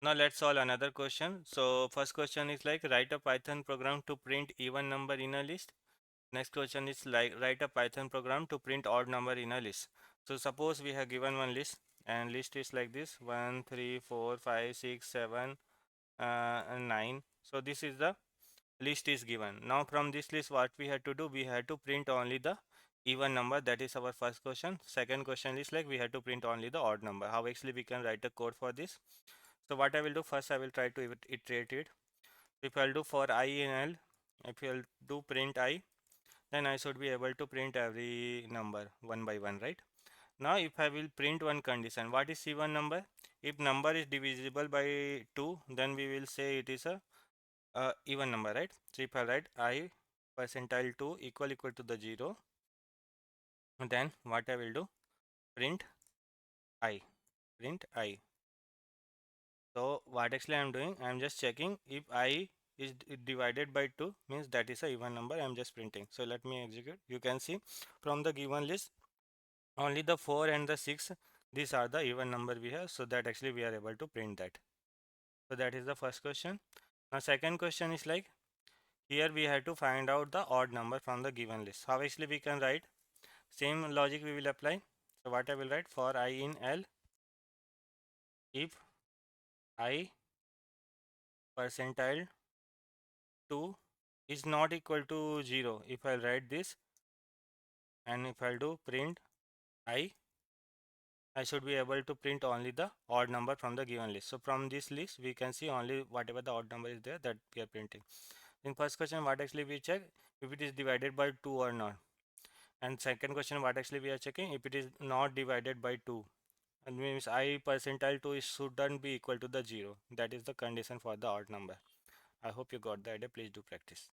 Now let's solve another question. So first question is like write a Python program to print even number in a list. Next question is like write a Python program to print odd number in a list. So suppose we have given one list and list is like this 1, 3, 4, 5, 6, 7, and 9. So this is the list is given. Now from this list what we had to do, we had to print only the even number. That is our first question. Second question is like we had to print only the odd number. How actually we can write a code for this? So what I will do first, I will try to iterate it. If I'll do for I in L, if I'll do print I, then I should be able to print every number one by one, right? Now if I will print one condition, what is even number? If number is divisible by 2, then we will say it is a even number, right? So if I write I percentile 2 equal to the 0, then what I will do, print I, print I. So what actually I am doing, I am just checking if I is divided by 2 means that is a even number. I am just printing. So let me execute. You can see from the given list only the 4 and the 6, these are the even number we have, so that actually we are able to print that. So that is the first question. Now second question is like here we have to find out the odd number from the given list. How actually we can write? Same logic we will apply. So what I will write, for I in L, if I percentile 2 is not equal to 0. If I write this and if I do print I should be able to print only the odd number from the given list. So from this list we can see only whatever the odd number is there, that we are printing. In first question what actually we check, if it is divided by 2 or not. And second question what actually we are checking, if it is not divided by 2. And means I percentile 2 shouldn't be equal to the 0. That is the condition for the odd number. I hope you got the idea. Please do practice.